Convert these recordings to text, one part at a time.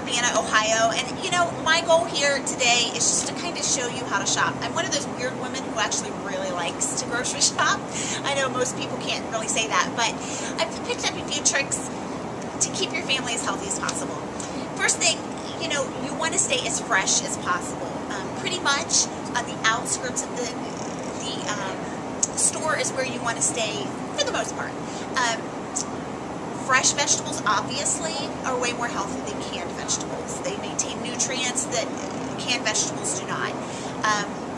Urbana, Ohio, and you know, my goal here today is just to kind of show you how to shop. I'm one of those weird women who actually really likes to grocery shop. I know most people can't really say that, but I've picked up a few tricks to keep your family as healthy as possible. First thing, you know, you want to stay as fresh as possible. Pretty much on the outskirts of the store is where you want to stay for the most part. Fresh vegetables obviously are way more healthy than canned vegetables. They maintain nutrients that canned vegetables do not.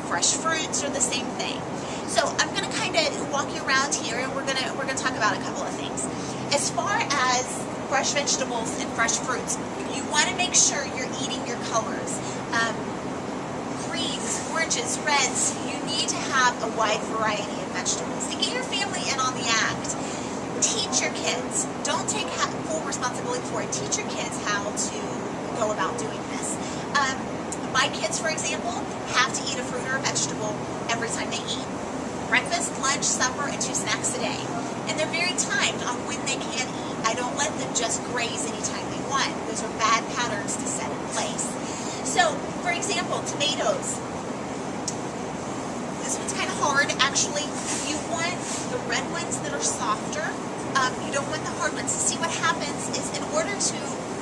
Fresh fruits are the same thing. So I'm going to kind of walk you around here, and we're gonna talk about a couple of things. As far as fresh vegetables and fresh fruits, you want to make sure you're eating your colors. Greens, oranges, reds. You need to have a wide variety of vegetables to get your family in on the act. Teach your kids. Don't take full responsibility for it. Teach your kids how to go about doing this. My kids, for example, have to eat a fruit or a vegetable every time they eat. Breakfast, lunch, supper, and 2 snacks a day. And they're very timed on when they can eat. I don't let them just graze anytime they want. Those are bad patterns to set in place. So, for example, tomatoes. This one's kind of hard, actually. You want the red ones that are softer. You don't want the hard ones. See, what happens is, in order to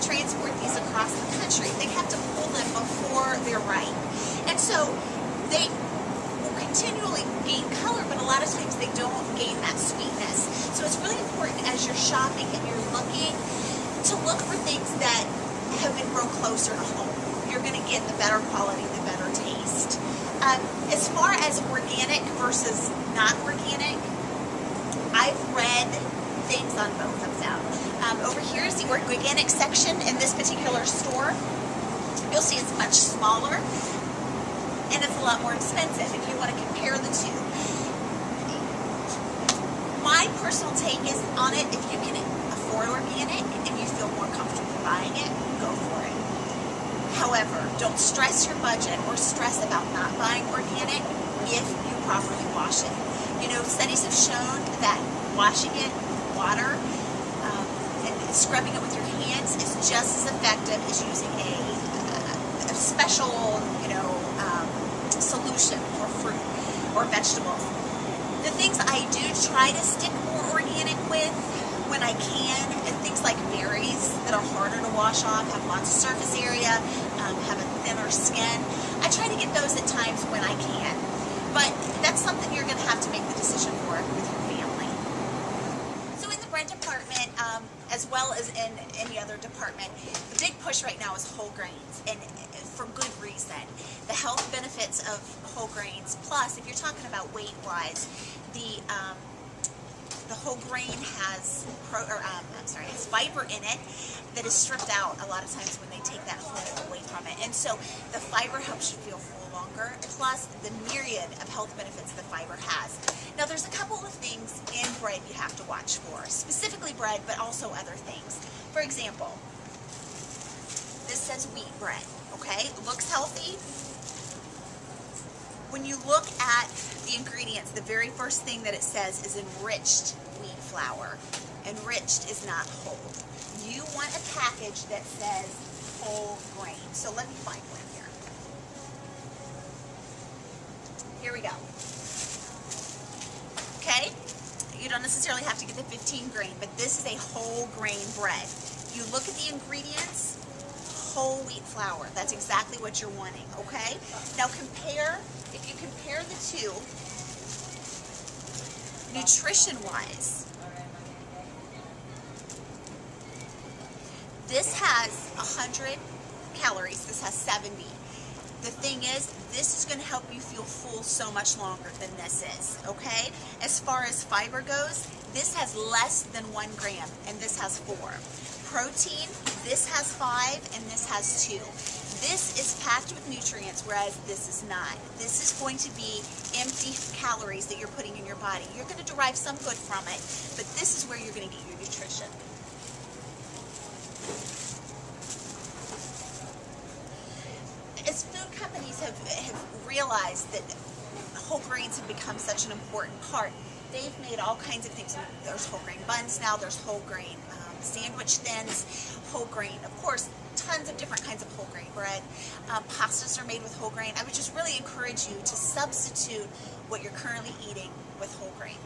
transport these across the country, they have to pull them before they're ripe. And so they will continually gain color, but a lot of times they don't gain that sweetness. So it's really important as you're shopping and you're looking to look for things that have been grown closer to home. You're going to get the better quality, the better taste. As far as organic versus not organic, I've read things on both of them. Over here is the organic section in this particular store. You'll see it's much smaller and it's a lot more expensive if you want to compare the two. My personal take is on it, if you can afford organic and you feel more comfortable buying it, go for it. However, don't stress your budget or stress about not buying organic if you properly wash it. You know, studies have shown that washing it with water and scrubbing it with your hands is just as effective as using a special, solution for fruit or vegetables. The things I do try to stick more organic with when I can, and things like berries that are harder to wash off, have lots of surface area, have a thinner skin. I try to get those at times when I can. But that's something you're going to have to make the decision for with your family. So in the bread department, as well as in any other department, the big push right now is whole grains, and for good reason. The health benefits of whole grains, plus if you're talking about weight-wise, the whole grain has it's fiber in it that is stripped out a lot of times when they take that whole away from it. And so the fiber helps you feel full longer, plus the myriad of health benefits the fiber has. Now there's a couple of things in bread you have to watch for, specifically bread, but also other things. For example, this says wheat bread, okay? It looks healthy. When you look at the ingredients, the very first thing that it says is enriched wheat flour. Enriched is not whole. You want a package that says whole grain. So let me find one here. Here we go. Okay? You don't necessarily have to get the 15 grain, but this is a whole grain bread. You look at the ingredients, whole wheat flour. That's exactly what you're wanting, okay? Now if you compare the two, nutrition-wise, this has 100 calories, this has 70. The thing is, this is going to help you feel full so much longer than this is, okay? As far as fiber goes, this has less than 1 gram, and this has 4. Protein, this has 5, and this has 2. This is packed with nutrients, whereas this is not. This is going to be empty calories that you're putting in your body. You're going to derive some good from it, but this is where you're going to get your nutrition. As food companies have realized that whole grains have become such an important part, they've made all kinds of things. There's whole grain buns now, there's whole grain sandwich thins, whole grain, of course, tons of different kinds of whole grain bread. Pastas are made with whole grain. I would just really encourage you to substitute what you're currently eating with whole grain.